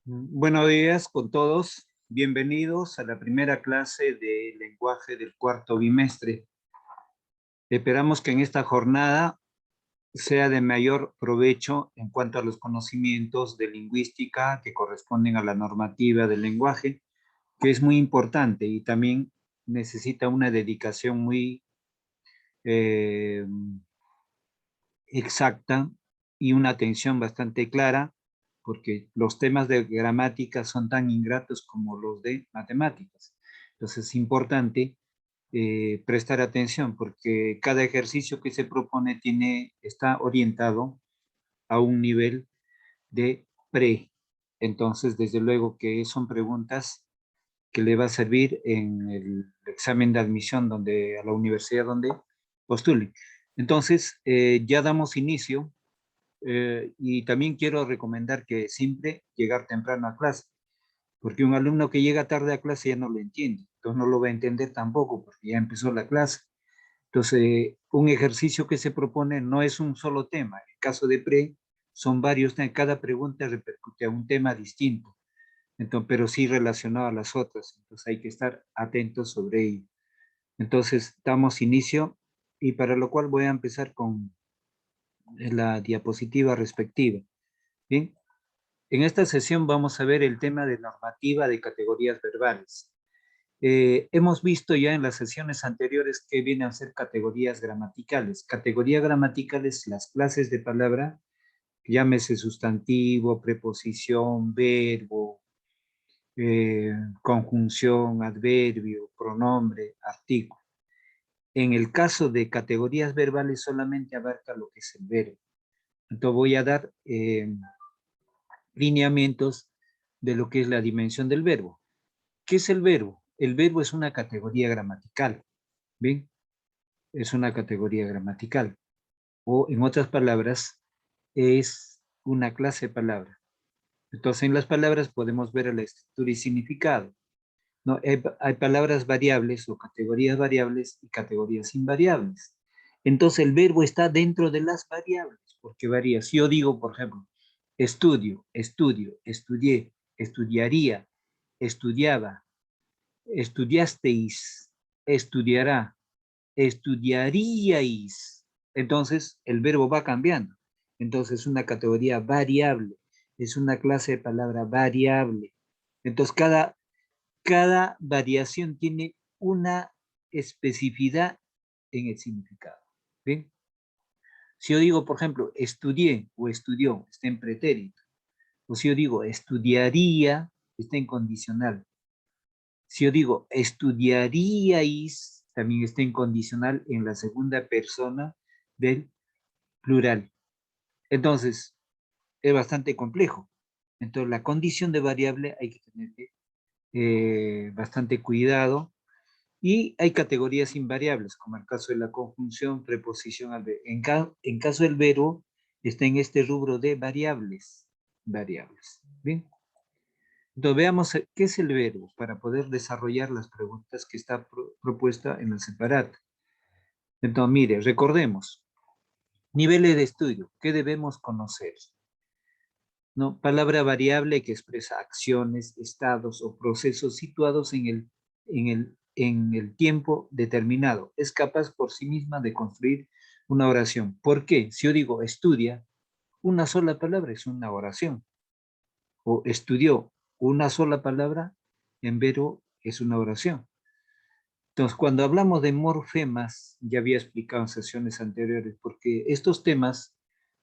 Buenos días con todos. Bienvenidos a la primera clase de lenguaje del cuarto bimestre. Esperamos que en esta jornada sea de mayor provecho en cuanto a los conocimientos de lingüística que corresponden a la normativa del lenguaje, que es muy importante y también necesita una dedicación muy eh, exacta y una atención bastante clara, porque los temas de gramática son tan ingratos como los de matemáticas. Entonces es importante prestar atención porque cada ejercicio que se propone está orientado a un nivel de pre. Entonces, desde luego que son preguntas que le va a servir en el examen de admisión a la universidad donde postule. Entonces, ya damos inicio y también quiero recomendar que siempre llegar temprano a clase, porque un alumno que llega tarde a clase ya no lo entiende, entonces no lo va a entender tampoco porque ya empezó la clase. Entonces, un ejercicio que se propone no es un solo tema. En el caso de pre, son varios temas. Cada pregunta repercute a un tema distinto, entonces, pero sí relacionado a las otras. Entonces, hay que estar atentos sobre ello. Entonces, damos inicio y para lo cual voy a empezar con la diapositiva respectiva. Bien, en esta sesión vamos a ver el tema de normativa de categorías verbales. Hemos visto ya en las sesiones anteriores que vienen a ser categorías gramaticales. Categoría gramatical es las clases de palabra, llámese sustantivo, preposición, verbo, conjunción, adverbio, pronombre, artículo. En el caso de categorías verbales solamente abarca lo que es el verbo. Entonces voy a dar lineamientos de lo que es la dimensión del verbo. ¿Qué es el verbo? El verbo es una categoría gramatical, ¿bien? Es una categoría gramatical. O en otras palabras, es una clase de palabra. Entonces, en las palabras podemos ver la estructura y significado. ¿No? Hay palabras variables o categorías variables y categorías invariables. Entonces, el verbo está dentro de las variables, porque varía. Si yo digo, por ejemplo, estudio, estudio, estudié, estudiaría, estudiaba, estudiasteis, estudiará, estudiaríais. Entonces, el verbo va cambiando. Entonces, es una categoría variable, es una clase de palabra variable. Entonces, cada variación tiene una especificidad en el significado. ¿Bien? Si yo digo, por ejemplo, estudié o estudió, está en pretérito. O si yo digo, estudiaría, está en condicional. Si yo digo estudiaríais, también está en condicional en la segunda persona del plural. Entonces, es bastante complejo. Entonces, la condición de variable hay que tener bastante cuidado. Y hay categorías invariables, como el caso de la conjunción, preposición, adverbio. En caso del verbo, está en este rubro de variables. Variables. Bien. Entonces, veamos qué es el verbo para poder desarrollar las preguntas que está propuesta en el separado. Entonces, mire, recordemos, niveles de estudio, ¿qué debemos conocer? ¿No? Palabra variable que expresa acciones, estados o procesos situados en el tiempo determinado. Es capaz por sí misma de construir una oración. ¿Por qué? Si yo digo estudia, una sola palabra es una oración. O estudió, una sola palabra en verbo es una oración. Entonces, cuando hablamos de morfemas, ya había explicado en sesiones anteriores, porque estos temas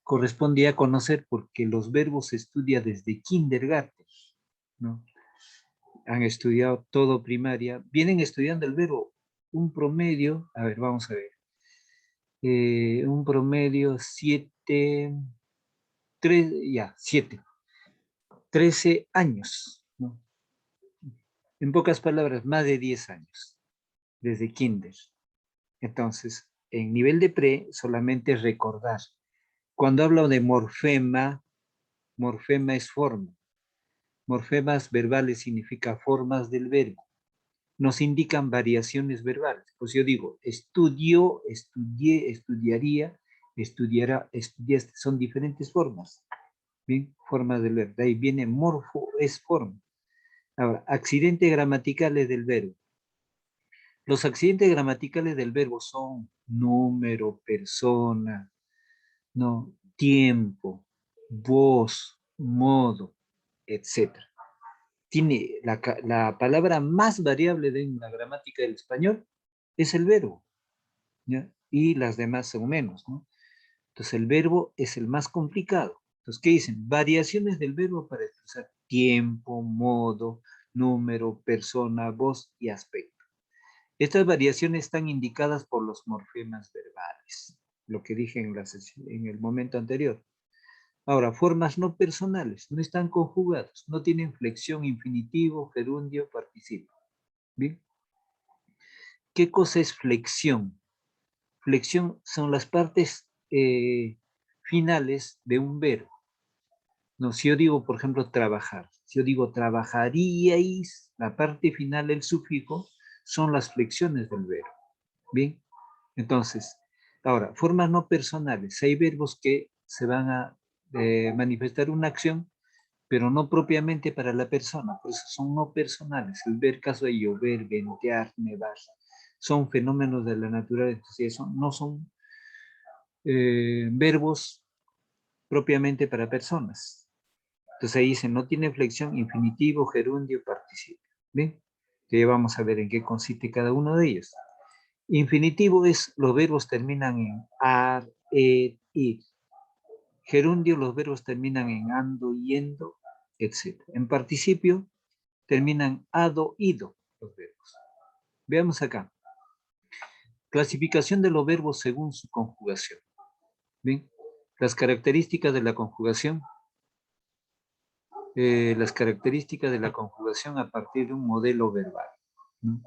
correspondía conocer porque los verbos se estudian desde kindergarten, ¿no? Han estudiado todo primaria, vienen estudiando el verbo, un promedio, a ver, vamos a ver, un promedio 13 años, ¿no? En pocas palabras, más de 10 años, desde kinder. Entonces, en nivel de pre, solamente recordar. Cuando hablo de morfema, morfema es forma. Morfemas verbales significa formas del verbo. Nos indican variaciones verbales. Pues yo digo, estudió, estudié, estudiaría, estudiará, estudiaste. Son diferentes formas. Bien, formas del verbo. De ahí viene morfo, es forma. Ahora, accidentes gramaticales del verbo. Los accidentes gramaticales del verbo son número, persona, ¿no? Tiempo, voz, modo, etc. Tiene la palabra más variable de la gramática del español es el verbo, ¿ya? Y las demás son menos, ¿no? Entonces el verbo es el más complicado. Entonces, ¿qué dicen? Variaciones del verbo para expresar tiempo, modo, número, persona, voz y aspecto. Estas variaciones están indicadas por los morfemas verbales, lo que dije en el momento anterior. Ahora, formas no personales, no están conjugadas, no tienen flexión, infinitivo, gerundio, participio. ¿Bien? ¿Qué cosa es flexión? Flexión son las partes finales de un verbo. No, si yo digo, por ejemplo, trabajar, si yo digo trabajaríais, la parte final del sufijo son las flexiones del verbo. Bien, entonces, ahora, formas no personales. Hay verbos que se van a manifestar una acción, pero no propiamente para la persona, por eso son no personales. El ver caso de llover, ventear, nevar, son fenómenos de la naturaleza, eso no son verbos propiamente para personas. Entonces ahí dice, no tiene flexión, infinitivo, gerundio, participio. ¿Bien? Que vamos a ver en qué consiste cada uno de ellos. Infinitivo es, los verbos terminan en ar, ed, id. Gerundio, los verbos terminan en ando, yendo, etc. En participio, terminan ado, ido, los verbos. Veamos acá. Clasificación de los verbos según su conjugación. Bien, las características de la conjugación. Las características de la conjugación a partir de un modelo verbal, ¿no?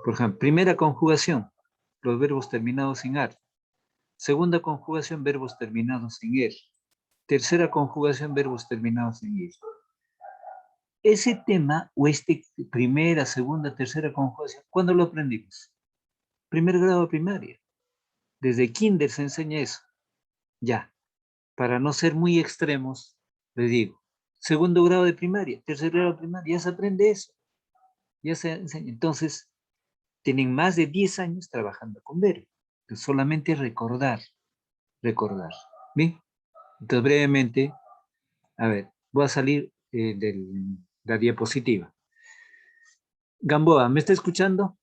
Por ejemplo, primera conjugación, los verbos terminados en ar. Segunda conjugación, verbos terminados en er. Tercera conjugación, verbos terminados en ir. Ese tema, o primera, segunda, tercera conjugación, ¿cuándo lo aprendimos? Primer grado de primaria. Desde kinder se enseña eso. Ya, para no ser muy extremos, les digo, segundo grado de primaria, tercer grado de primaria, ya se aprende eso. Ya se enseña. Entonces, tienen más de 10 años trabajando con verbos. Solamente recordar. ¿Bien? Entonces, brevemente, a ver, voy a salir de la diapositiva. Gamboa, ¿me está escuchando?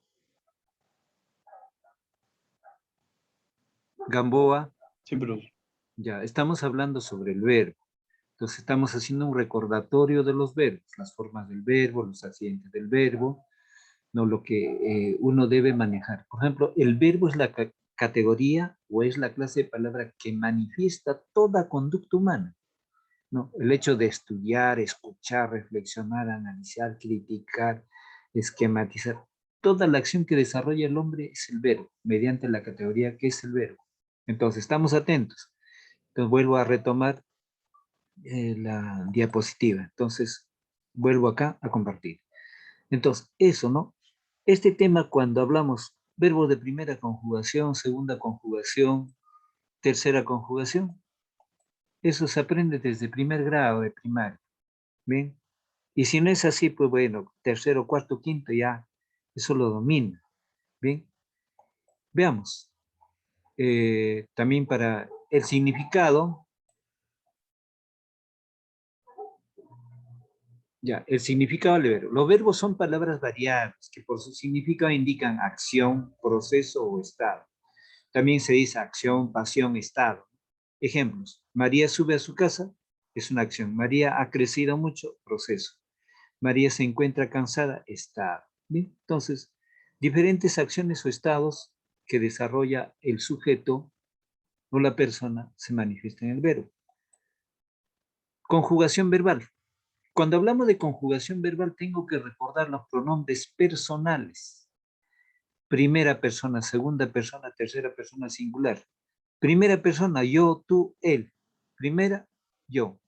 Gamboa. Sí, profesor. Ya, estamos hablando sobre el verbo. Entonces, estamos haciendo un recordatorio de los verbos, las formas del verbo, los accidentes del verbo, no lo que uno debe manejar. Por ejemplo, el verbo es la categoría o es la clase de palabra que manifiesta toda conducta humana, ¿no? El hecho de estudiar, escuchar, reflexionar, analizar, criticar, esquematizar, toda la acción que desarrolla el hombre es el verbo, mediante la categoría que es el verbo. Entonces, estamos atentos. Entonces, vuelvo a retomar la diapositiva. Entonces, vuelvo acá a compartir. Entonces, eso, ¿no? Este tema cuando hablamos verbos de primera conjugación, segunda conjugación, tercera conjugación, eso se aprende desde primer grado de primaria, ¿bien? Y si no es así, pues bueno, tercero, cuarto, quinto, ya eso lo domina, ¿bien? Veamos. También para el significado, ya, el significado del verbo. Los verbos son palabras variables que por su significado indican acción, proceso o estado. También se dice acción, pasión, estado. Ejemplos. María sube a su casa, es una acción. María ha crecido mucho, proceso. María se encuentra cansada, estado. ¿Bien? Entonces, diferentes acciones o estados que desarrolla el sujeto o la persona se manifiestan en el verbo. Conjugación verbal. Cuando hablamos de conjugación verbal, tengo que recordar los pronombres personales. Primera persona, segunda persona, tercera persona singular. Primera persona, yo, tú, él. Primera, yo.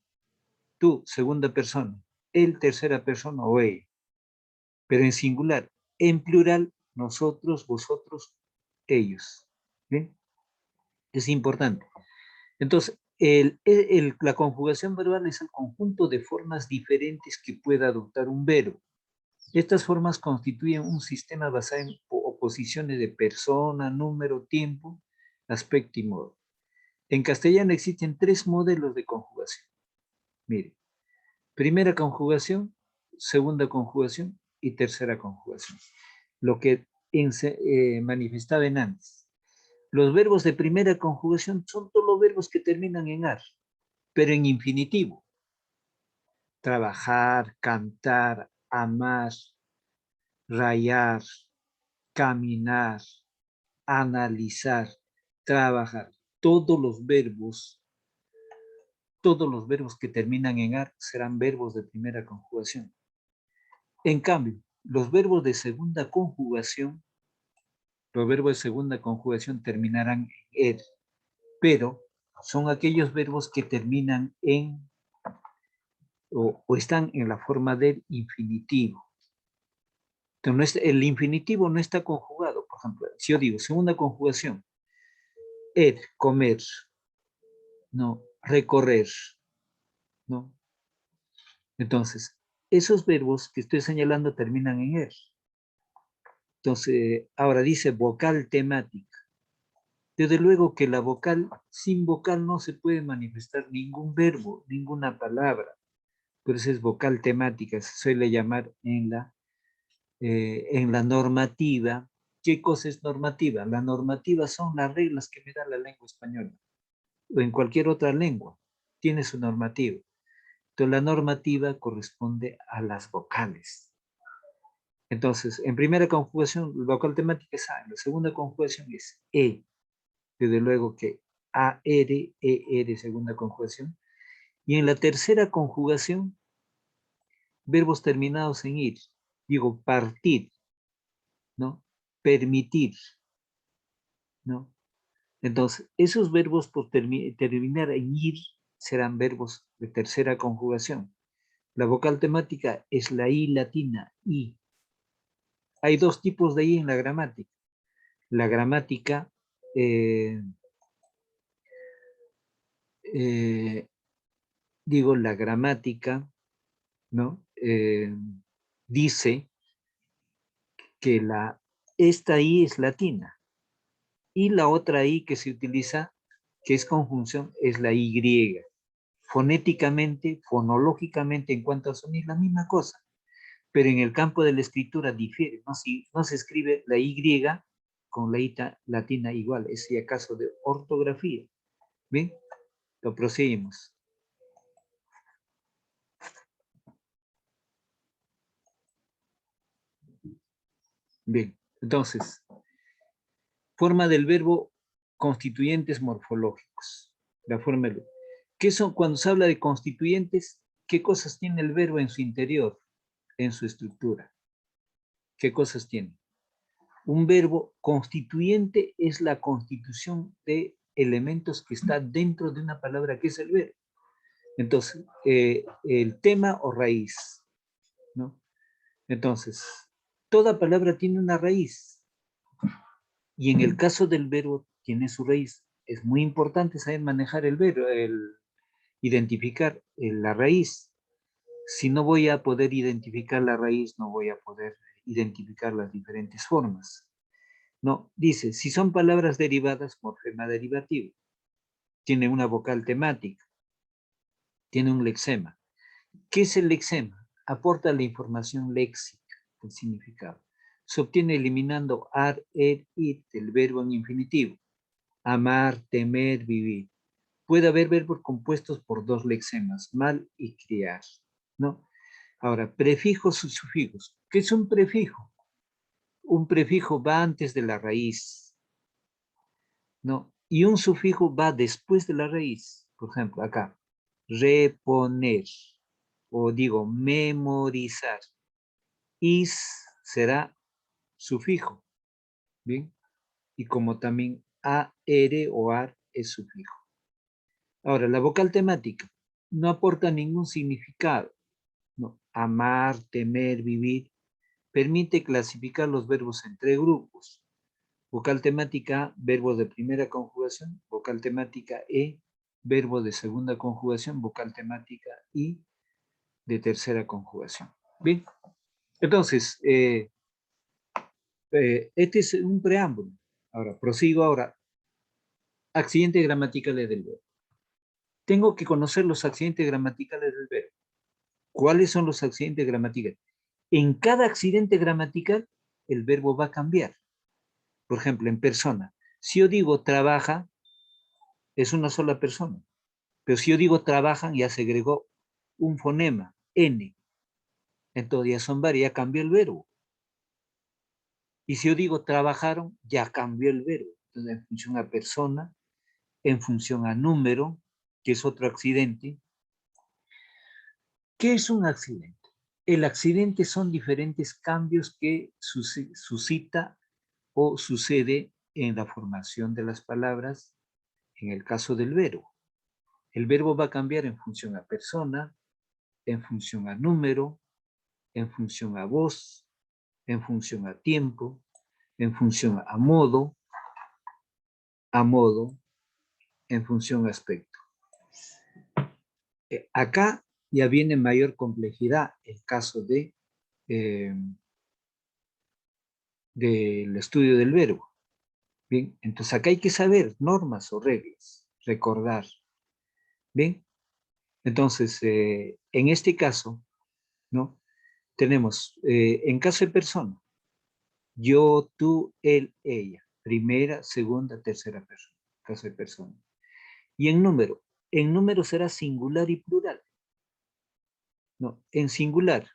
Tú, segunda persona. Él, tercera persona o ella. Pero en singular. En plural, nosotros, vosotros, ellos. ¿Bien? Es importante. Entonces, La conjugación verbal es el conjunto de formas diferentes que pueda adoptar un verbo. Estas formas constituyen un sistema basado en oposiciones de persona, número, tiempo, aspecto y modo. En castellano existen 3 modelos de conjugación. Mire, primera conjugación, segunda conjugación y tercera conjugación. Lo que manifestaba en antes. Los verbos de primera conjugación son todos los verbos que terminan en ar, pero en infinitivo. Trabajar, cantar, amar, rayar, caminar, analizar, trabajar. Todos los verbos que terminan en ar serán verbos de primera conjugación. En cambio, los verbos de segunda conjugación terminarán en er, pero son aquellos verbos que terminan en o están en la forma del infinitivo. Entonces, el infinitivo no está conjugado. Por ejemplo, si yo digo segunda conjugación, comer, no, recorrer, no. Entonces, esos verbos que estoy señalando terminan en er. Entonces, ahora dice vocal temática. Desde luego que la vocal, sin vocal no se puede manifestar ningún verbo, ninguna palabra. Por eso es vocal temática, se suele llamar en la normativa. ¿Qué cosa es normativa? La normativa son las reglas que me da la lengua española o en cualquier otra lengua. Tiene su normativa. Entonces, la normativa corresponde a las vocales. Entonces, en primera conjugación, la vocal temática es A. En la segunda conjugación es E. Desde luego que A-R, E-R, segunda conjugación. Y en la tercera conjugación, verbos terminados en ir. Digo, partir, ¿no? Permitir, ¿no? Entonces, esos verbos por terminar en ir serán verbos de tercera conjugación. La vocal temática es la I latina, I. Hay 2 tipos de I en la gramática. La gramática la gramática, ¿no? Dice que esta I es latina y la otra I que se utiliza, que es conjunción, es la Y. Fonéticamente, fonológicamente, en cuanto a sonido, la misma cosa, pero en el campo de la escritura difiere, ¿no? Si no se escribe la Y con la I latina igual, es si acaso de ortografía. ¿Bien? Lo proseguimos. Bien, entonces, forma del verbo constituyentes morfológicos. La forma del verbo. ¿Qué son cuando se habla de constituyentes? ¿Qué cosas tiene el verbo en su interior, en su estructura? ¿Qué cosas tiene? Un verbo constituyente es la constitución de elementos que está dentro de una palabra que es el verbo. Entonces, el tema o raíz, ¿no? Entonces, toda palabra tiene una raíz. Y en el caso del verbo, tiene su raíz. Es muy importante saber manejar el verbo, identificar la raíz. Si no voy a poder identificar la raíz, no voy a poder identificar las diferentes formas. No, dice, si son palabras derivadas, morfema derivativo. Tiene una vocal temática. Tiene un lexema. ¿Qué es el lexema? Aporta la información léxica, el significado. Se obtiene eliminando ar, it del verbo en infinitivo. Amar, temer, vivir. Puede haber verbos compuestos por 2 lexemas, mal y criar, ¿no? Ahora, prefijos y sufijos. ¿Qué es un prefijo? Un prefijo va antes de la raíz, ¿no? Y un sufijo va después de la raíz. Por ejemplo, acá, reponer, o digo, memorizar. Is será sufijo, ¿bien? Y como también ar o ar es sufijo. Ahora, la vocal temática no aporta ningún significado. No. Amar, temer, vivir. Permite clasificar los verbos en 3 grupos. Vocal temática, verbos de primera conjugación. Vocal temática E, verbo de segunda conjugación, vocal temática y de tercera conjugación. Bien, entonces, este es un preámbulo. Ahora, prosigo ahora. Accidentes gramaticales del verbo. Tengo que conocer los accidentes gramaticales del verbo. ¿Cuáles son los accidentes gramaticales? En cada accidente gramatical, el verbo va a cambiar. Por ejemplo, en persona. Si yo digo trabaja, es una sola persona. Pero si yo digo trabajan, ya se agregó un fonema, N. Entonces ya son varios, ya cambió el verbo. Y si yo digo trabajaron, ya cambió el verbo. Entonces, en función a persona, en función a número, que es otro accidente. ¿Qué es un accidente? El accidente son diferentes cambios que suscita o sucede en la formación de las palabras, en el caso del verbo. El verbo va a cambiar en función a persona, en función a número, en función a voz, en función a tiempo, en función a modo, en función a aspecto. Acá ya viene mayor complejidad el caso del estudio del verbo. Bien, entonces acá hay que saber normas o reglas, recordar. Bien, entonces en este caso, ¿no? Tenemos, en caso de persona, yo, tú, él, ella, primera, segunda, tercera persona, caso de persona. Y en número será singular y plural. No, en singular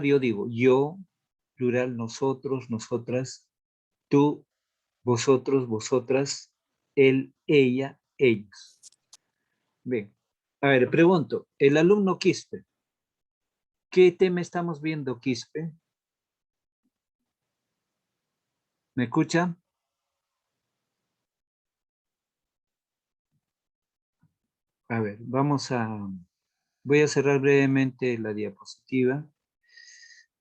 yo digo yo, plural, nosotros, nosotras, tú, vosotros, vosotras, él, ella, ellos. Bien, a ver, pregunto, el alumno Quispe, ¿qué tema estamos viendo, Quispe? ¿Me escucha? A ver, voy a cerrar brevemente la diapositiva.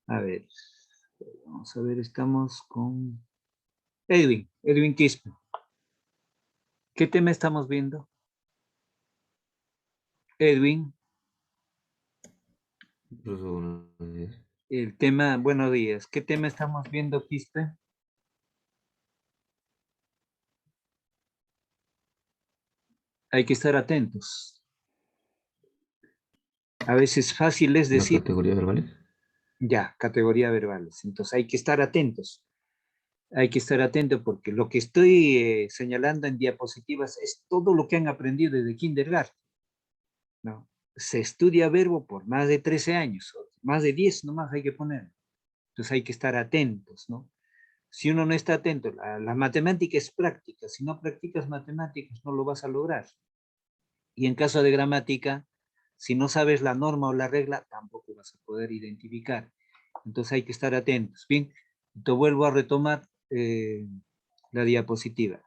A ver, vamos a ver, estamos con Edwin Quispe. ¿Qué tema estamos viendo? Edwin. El tema, buenos días. ¿Qué tema estamos viendo, Quispe? Hay que estar atentos. A veces fácil es decir... ¿Categoría verbales? Ya, categoría verbales. Entonces hay que estar atentos. Hay que estar atento porque lo que estoy señalando en diapositivas es todo lo que han aprendido desde kindergarten, ¿no? Se estudia verbo por más de 13 años, más de 10 nomás hay que poner. Entonces hay que estar atentos, ¿no? Si uno no está atento, la matemática es práctica. Si no practicas matemáticas, no lo vas a lograr. Y en caso de gramática, si no sabes la norma o la regla, tampoco vas a poder identificar. Entonces hay que estar atentos. Bien, entonces vuelvo a retomar la diapositiva.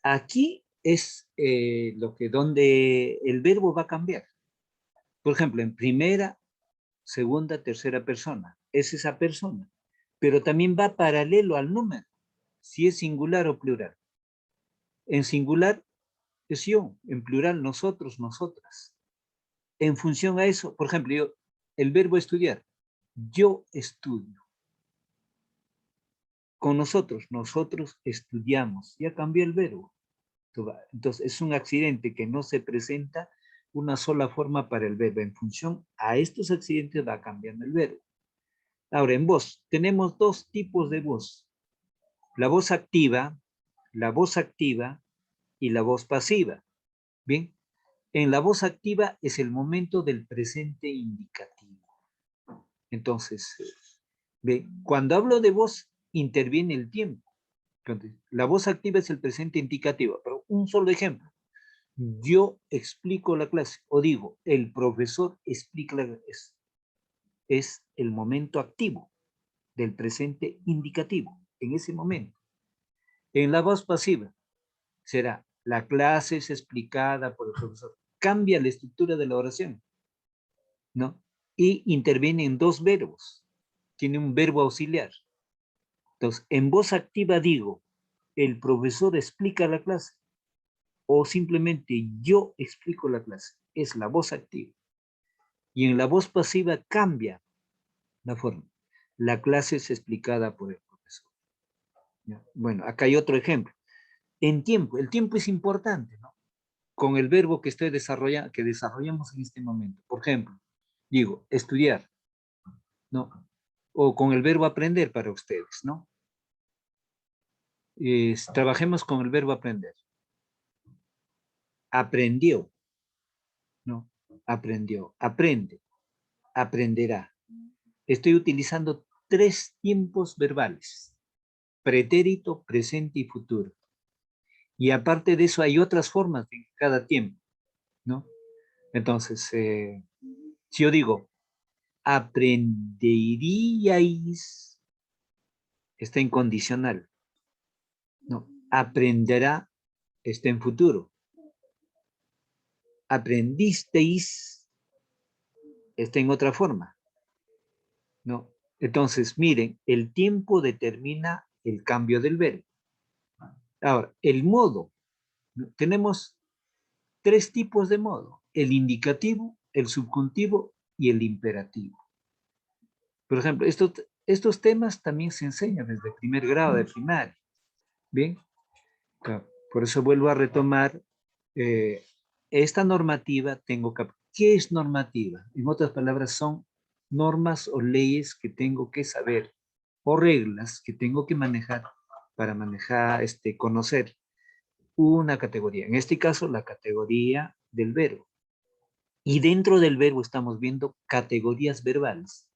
Aquí es donde el verbo va a cambiar. Por ejemplo, en primera, segunda, tercera persona. Es esa persona. Pero también va paralelo al número, si es singular o plural. En singular es yo, en plural nosotros, nosotras. En función a eso, por ejemplo, el verbo estudiar. Yo estudio. Con nosotros, nosotros estudiamos. Ya cambió el verbo. Entonces, es un accidente que no se presenta una sola forma para el verbo. En función a estos accidentes va cambiando el verbo. Ahora, en voz, tenemos dos tipos de voz. La voz activa y la voz pasiva. Bien, en la voz activa es el momento del presente indicativo. Entonces, cuando hablo de voz, interviene el tiempo. Entonces, la voz activa es el presente indicativo, pero un solo ejemplo. Yo explico la clase, o digo, el profesor explica la clase. Es el momento activo del presente indicativo, en ese momento. En la voz pasiva, será, la clase es explicada por el profesor. Cambia la estructura de la oración, ¿no? Y interviene en dos verbos. Tiene un verbo auxiliar. Entonces, en voz activa digo, el profesor explica la clase. o simplemente yo explico la clase. Es la voz activa. Y en la voz pasiva cambia la forma. La clase es explicada por el profesor. ¿Ya? Bueno, acá hay otro ejemplo. En tiempo, el tiempo es importante, ¿no? Con el verbo que estoy desarrollando, que desarrollamos en este momento. Por ejemplo, digo, estudiar, ¿no? O con el verbo aprender para ustedes, ¿no? Trabajemos con el verbo aprender. Aprendió, ¿no? Aprendió, aprende, aprenderá. Estoy utilizando 3 tiempos verbales: pretérito, presente y futuro. Y aparte de eso hay otras formas de cada tiempo, ¿no? Entonces, si yo digo, aprenderíais, está en condicional, ¿no? Aprenderá, está en futuro. Aprendisteis, está en otra forma, ¿no? Entonces, miren, el tiempo determina el cambio del verbo. Ahora, el modo, ¿no? Tenemos 3 tipos de modo: el indicativo, el subjuntivo y el imperativo. Por ejemplo, estos temas también se enseñan desde primer grado de primaria. Bien, claro, por eso vuelvo a retomar esta normativa. ¿Qué es normativa? En otras palabras, son normas o leyes que tengo que saber, o reglas que tengo que manejar para manejar, conocer una categoría. En este caso, la categoría del verbo. Y dentro del verbo estamos viendo categorías verbales: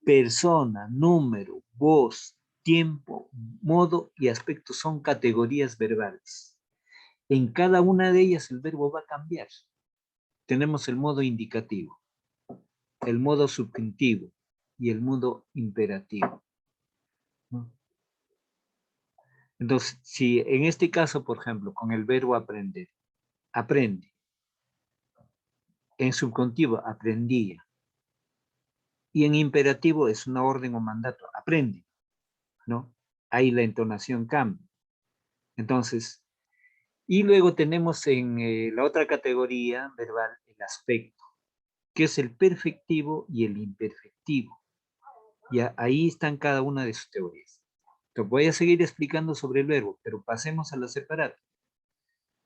persona, número, voz, tiempo, modo y aspecto son categorías verbales. En cada una de ellas el verbo va a cambiar. Tenemos el modo indicativo, el modo subjuntivo y el modo imperativo, ¿no? Entonces, si en este caso, por ejemplo, con el verbo aprender, aprende. En subjuntivo, aprendía. Y en imperativo es una orden o mandato, aprende, ¿no? Ahí la entonación cambia. Entonces, y luego tenemos en la otra categoría verbal el aspecto, que es el perfectivo y el imperfectivo. Ya ahí están cada una de sus teorías. Entonces voy a seguir explicando sobre el verbo, pero pasemos a la separada.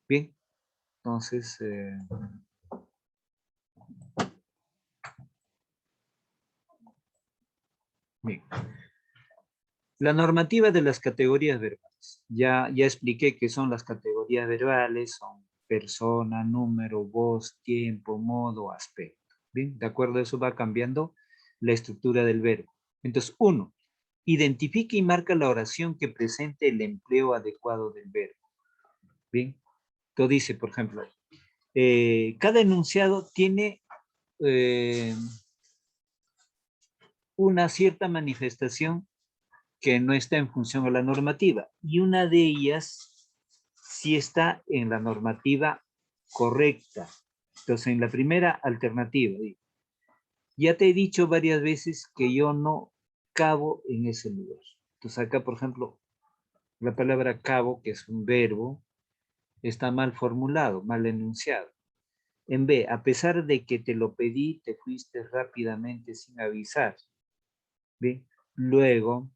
Bien, entonces, bien. La normativa de las categorías verbales. Ya expliqué qué son las categorías verbales: son persona, número, voz, tiempo, modo, aspecto. Bien, de acuerdo a eso va cambiando la estructura del verbo. Entonces, 1. Identifica y marca la oración que presente el empleo adecuado del verbo. Bien, entonces dice, por ejemplo, cada enunciado tiene eh, una cierta manifestación que no está en función a la normativa, y una de ellas sí está en la normativa correcta. Entonces, en la primera alternativa, ya te he dicho varias veces que yo no cabo en ese lugar. Entonces, acá, por ejemplo, la palabra cabo, que es un verbo, está mal formulado, mal enunciado. En B, a pesar de que te lo pedí, te fuiste rápidamente sin avisar. Bien, luego,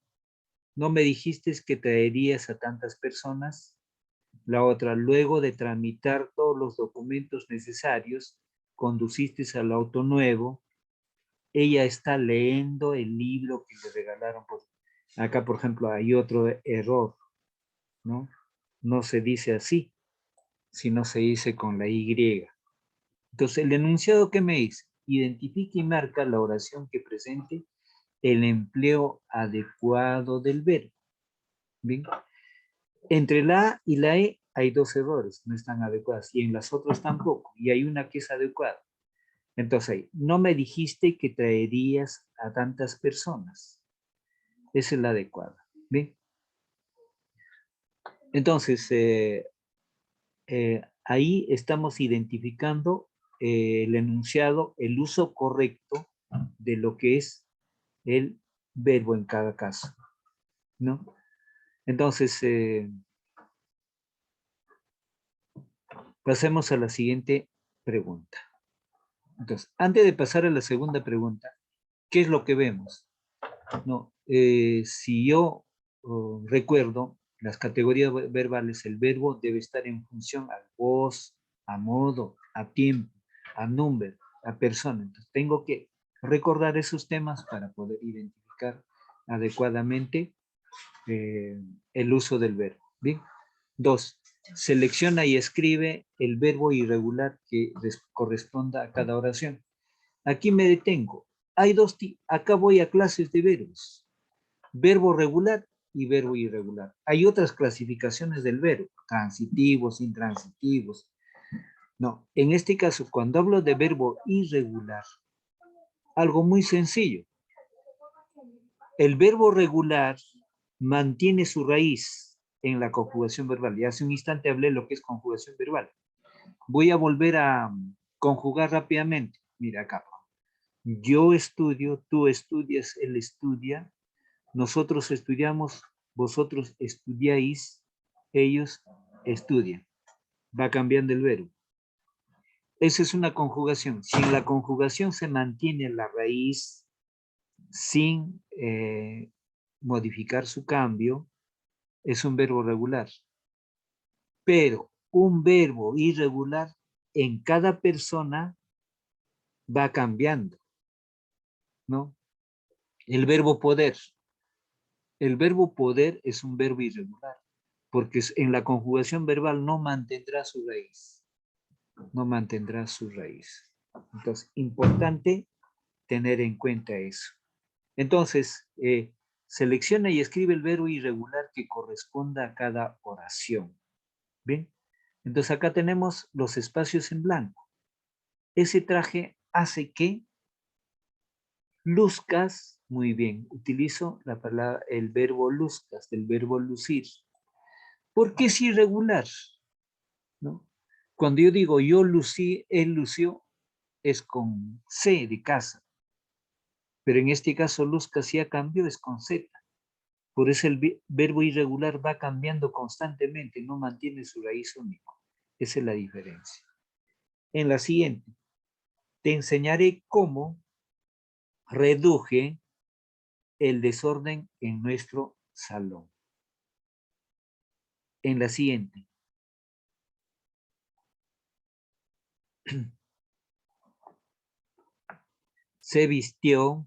no me dijiste que traerías a tantas personas. La otra, luego de tramitar todos los documentos necesarios, conduciste al auto nuevo. Ella está leyendo el libro que le regalaron. Acá, por ejemplo, hay otro error, ¿no? No se dice así, sino se dice con la Y. Entonces, el enunciado que me dice: identifica y marca la oración que presente el empleo adecuado del verbo. Bien. Entre la A y la E hay 2 errores, no están adecuadas, y en las otras tampoco, y hay una que es adecuada. Entonces, ahí, no me dijiste que traerías a tantas personas. Esa es la adecuada. Bien. Entonces, ahí estamos identificando el enunciado, el uso correcto de lo que es el verbo en cada caso, ¿no? Entonces, Pasemos a la siguiente pregunta. Entonces, antes de pasar a la segunda pregunta, ¿qué es lo que vemos? No, si yo recuerdo, las categorías verbales, el verbo debe estar en función a voz, a modo, a tiempo, a número, a persona. Entonces, tengo que recordar esos temas para poder identificar adecuadamente el uso del verbo. Bien. 2. Selecciona y escribe el verbo irregular que corresponda a cada oración. Aquí me detengo. Hay dos tipos. Acá voy a clases de verbos. Verbo regular y verbo irregular. Hay otras clasificaciones del verbo, transitivos, intransitivos. No, en este caso, cuando hablo de verbo irregular, algo muy sencillo. El verbo regular mantiene su raíz en la conjugación verbal. Y hace un instante hablé de lo que es conjugación verbal. Voy a volver a conjugar rápidamente. Mira acá. Yo estudio, tú estudias, él estudia, nosotros estudiamos, vosotros estudiáis, ellos estudian. Va cambiando el verbo. Esa es una conjugación. Si en la conjugación se mantiene la raíz sin modificar su cambio, es un verbo regular. Pero un verbo irregular en cada persona va cambiando, ¿no? El verbo poder. El verbo poder es un verbo irregular, porque en la conjugación verbal no mantendrá su raíz. No mantendrá su raíz. Entonces, importante tener en cuenta eso. Entonces, selecciona y escribe el verbo irregular que corresponda a cada oración. ¿Bien? Entonces, acá tenemos los espacios en blanco. Ese traje hace que luzcas, muy bien, utilizo la palabra, el verbo luzcas, del verbo lucir. ¿Por qué es irregular? ¿No? Cuando yo digo yo lucí, él lució, es con C de casa. Pero en este caso luzcas ya cambió, es con Z. Por eso el verbo irregular va cambiando constantemente, no mantiene su raíz única. Esa es la diferencia. En la siguiente, te enseñaré cómo reduje el desorden en nuestro salón. En la siguiente. Se vistió,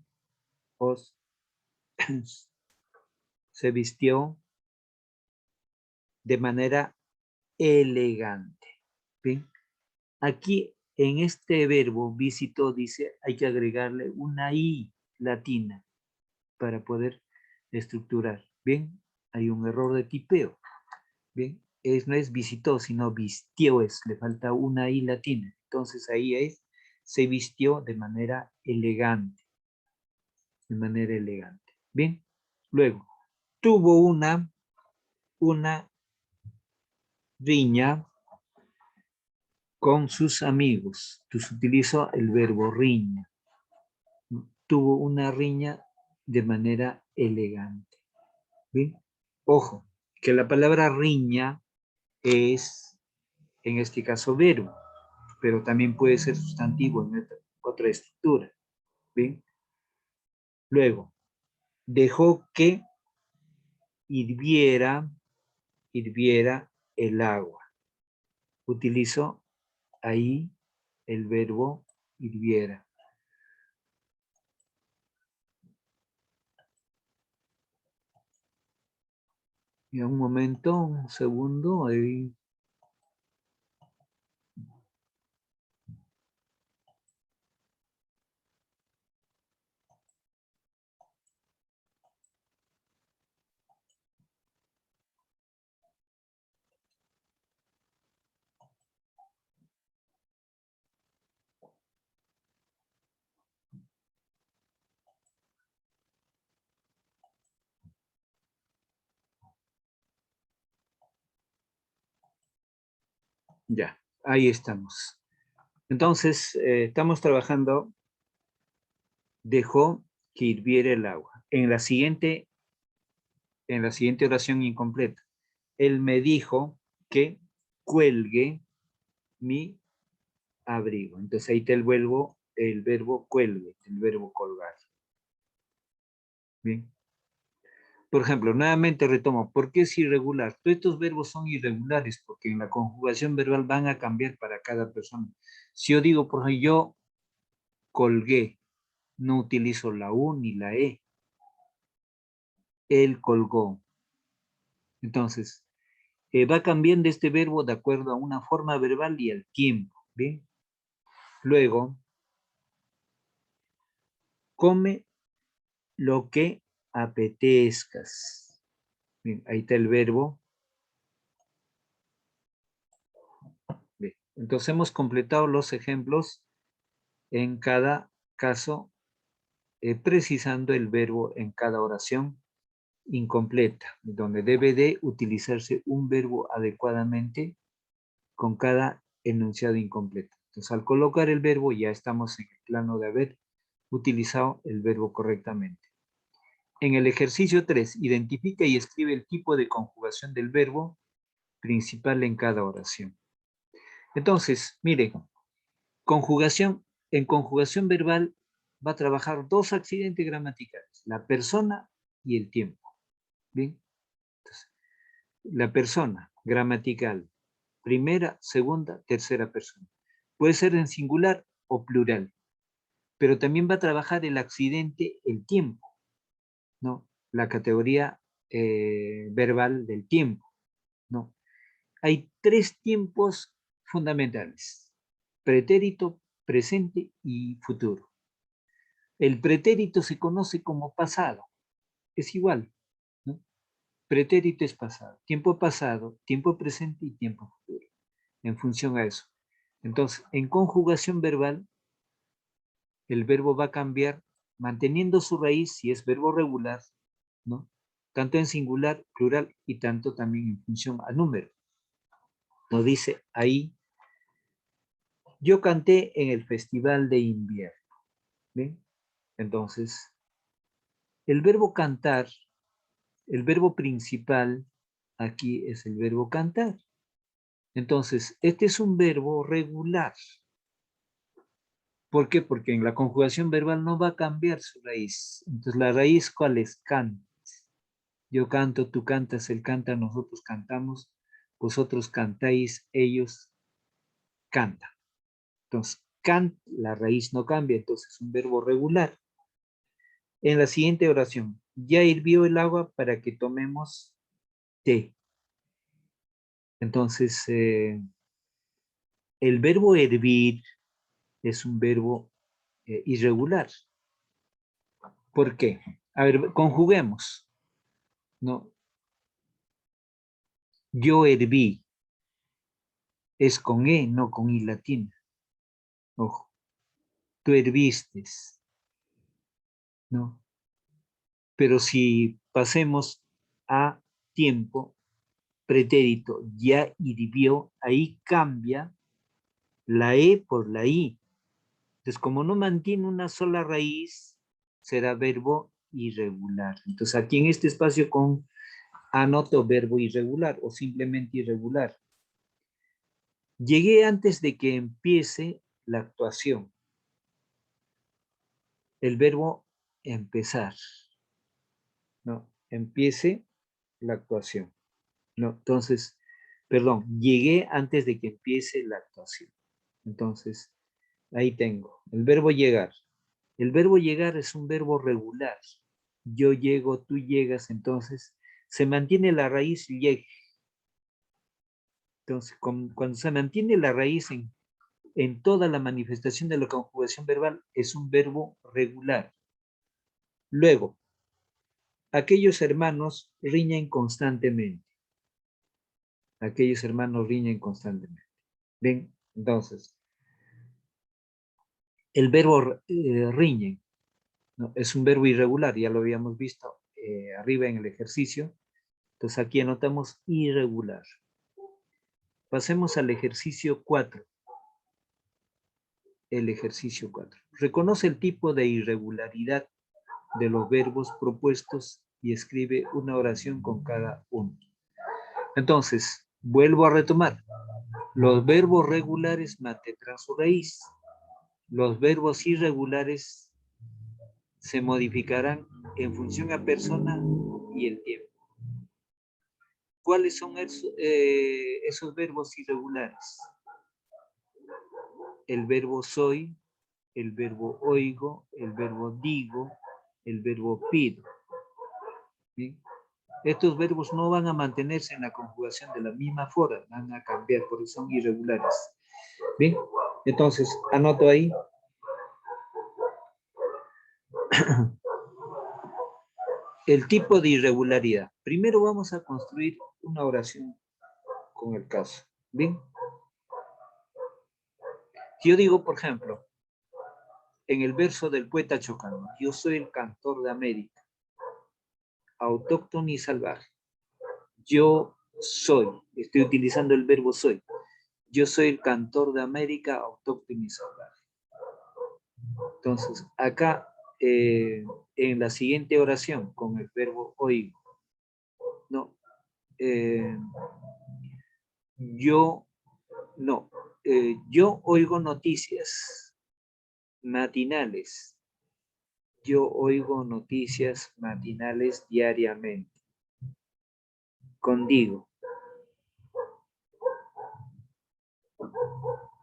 se vistió de manera elegante. ¿Bien? Aquí en este verbo visitó, dice, hay que agregarle una I latina para poder estructurar. Bien, hay un error de tipeo. Bien, no es visitó, sino vistió, le falta una I latina. Entonces ahí es, se vistió de manera elegante. De manera elegante. Bien, luego, tuvo una riña con sus amigos. Entonces utilizo el verbo riña. Tuvo una riña de manera elegante. ¿Bien? Ojo, que la palabra riña es, en este caso, verbo, pero también puede ser sustantivo en otra estructura. ¿Bien? Luego, dejó que hirviera el agua. Utilizo ahí el verbo hirviera. Y un momento, un segundo, ahí. Ya, ahí estamos. Entonces, estamos trabajando, dejó que hirviera el agua. En la siguiente oración incompleta, él me dijo que cuelgue mi abrigo. Entonces ahí está el verbo cuelgue, el verbo colgar. Bien. Por ejemplo, nuevamente retomo, ¿por qué es irregular? Todos estos verbos son irregulares porque en la conjugación verbal van a cambiar para cada persona. Si yo digo, por ejemplo, yo colgué, no utilizo la U ni la E. Él colgó. Entonces, va cambiando este verbo de acuerdo a una forma verbal y al tiempo. Bien. Luego, come lo que apetezcas. Bien, ahí está el verbo. Bien. Entonces hemos completado los ejemplos en cada caso, precisando el verbo en cada oración incompleta, donde debe de utilizarse un verbo adecuadamente con cada enunciado incompleto. Entonces, al colocar el verbo, ya estamos en el plano de haber utilizado el verbo correctamente. En el ejercicio 3, identifica y escribe el tipo de conjugación del verbo principal en cada oración. Entonces, mire, en conjugación verbal va a trabajar dos accidentes gramaticales, la persona y el tiempo. Bien, entonces, la persona gramatical, primera, segunda, tercera persona. Puede ser en singular o plural, pero también va a trabajar el accidente, el tiempo, ¿no? La categoría verbal del tiempo, ¿no? Hay tres tiempos fundamentales: pretérito, presente y futuro. El pretérito se conoce como pasado, es igual, ¿no? Pretérito es pasado, tiempo presente y tiempo futuro, en función a eso. Entonces, en conjugación verbal, el verbo va a cambiar manteniendo su raíz si es verbo regular, ¿no? Tanto en singular, plural y tanto también en función al número. Nos dice ahí, yo canté en el festival de invierno. ¿Bien? Entonces, el verbo cantar, el verbo principal aquí es el verbo cantar. Entonces, este es un verbo regular. ¿Por qué? Porque en la conjugación verbal no va a cambiar su raíz. Entonces, ¿la raíz cuál es? Can. Yo canto, tú cantas, él canta, nosotros cantamos, vosotros cantáis, ellos cantan. Entonces, cant, la raíz no cambia, entonces es un verbo regular. En la siguiente oración, ya hirvió el agua para que tomemos té. Entonces, el verbo hervir es un verbo irregular. ¿Por qué? A ver, conjuguemos. No, yo herví. Es con E, no con I latina. Ojo. Tú herviste. ¿No? Pero si pasemos a tiempo, pretérito, ya hirvió, ahí cambia la E por la I. Entonces, como no mantiene una sola raíz, será verbo irregular. Entonces, aquí en este espacio anoto verbo irregular o simplemente irregular. Llegué antes de que empiece la actuación. El verbo empezar, ¿no? Empiece la actuación, ¿no? Entonces, perdón, llegué antes de que empiece la actuación. Entonces, ahí tengo el verbo llegar. El verbo llegar es un verbo regular. Yo llego, tú llegas, entonces se mantiene la raíz llegue. Entonces, cuando se mantiene la raíz en toda la manifestación de la conjugación verbal, es un verbo regular. Luego, aquellos hermanos riñen constantemente. Aquellos hermanos riñen constantemente. Bien, entonces, el verbo riñen, ¿no? Es un verbo irregular, ya lo habíamos visto arriba en el ejercicio. Entonces aquí anotamos irregular. Pasemos al ejercicio 4. El ejercicio 4. Reconoce el tipo de irregularidad de los verbos propuestos y escribe una oración con cada uno. Entonces, Vuelvo a retomar. Los verbos regulares mantendrán su raíz. Los verbos irregulares se modificarán en función a persona y el tiempo. ¿Cuáles son esos verbos irregulares? El verbo soy, el verbo oigo, el verbo digo, el verbo pido. ¿Sí? Estos verbos no van a mantenerse en la conjugación de la misma forma, van a cambiar porque son irregulares. Bien, entonces anoto ahí. El tipo de irregularidad. Primero vamos a construir una oración con el caso. Bien. Yo digo, por ejemplo, en el verso del poeta Chocano, yo soy el cantor de América, autóctono y salvaje. Yo soy, estoy utilizando el verbo soy. Yo soy el cantor de América, autóctono y salvaje. Entonces, acá, en la siguiente oración, con el verbo oigo, no, yo, no, yo oigo noticias matinales. Yo oigo noticias matinales diariamente. Condigo.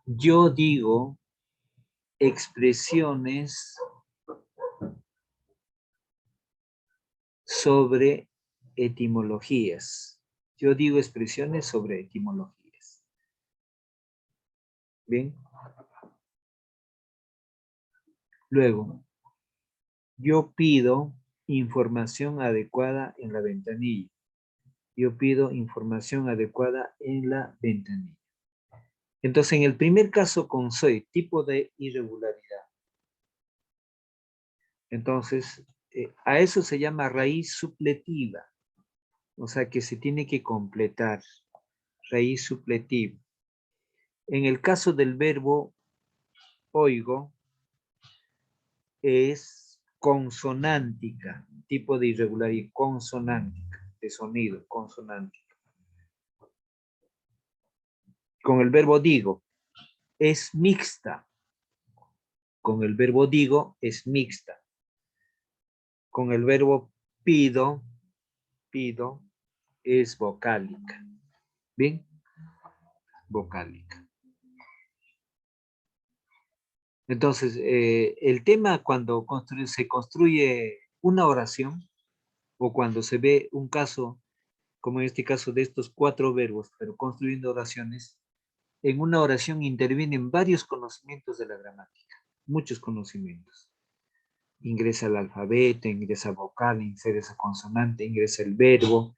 Yo digo expresiones sobre etimologías. Yo digo expresiones sobre etimologías. Bien. Luego, yo pido información adecuada en la ventanilla. Yo pido información adecuada en la ventanilla. Entonces, en el primer caso con soy, tipo de irregularidad. Entonces, a eso se llama raíz supletiva. O sea, que se tiene que completar. Raíz supletiva. En el caso del verbo oigo, es consonántica, tipo de irregularidad, consonántica, de sonido, consonántica. Con el verbo digo, es mixta. Con el verbo digo, es mixta. Con el verbo pido, es vocálica. ¿Bien? Vocálica. Entonces, el tema cuando se construye una oración o cuando se ve un caso, como en este caso de estos 4 verbos, pero construyendo oraciones, en una oración intervienen varios conocimientos de la gramática, muchos conocimientos. Ingresa el alfabeto, ingresa vocal, ingresa consonante, ingresa el verbo,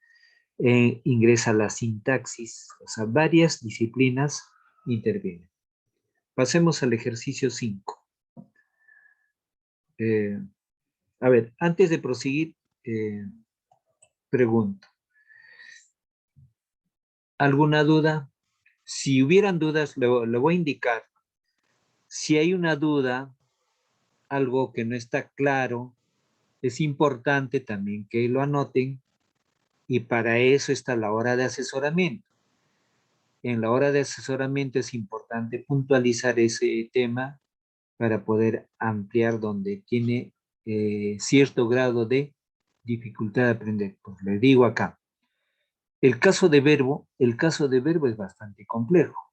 ingresa la sintaxis, o sea, varias disciplinas intervienen. Pasemos al ejercicio 5. A ver, antes de proseguir, pregunto. ¿Alguna duda? Si hubieran dudas, le voy a indicar. Si hay una duda, algo que no está claro, es importante también que lo anoten y para eso está la hora de asesoramiento. En la hora de asesoramiento es importante puntualizar ese tema para poder ampliar donde tiene cierto grado de dificultad de aprender. Pues le digo acá, el caso de verbo es bastante complejo.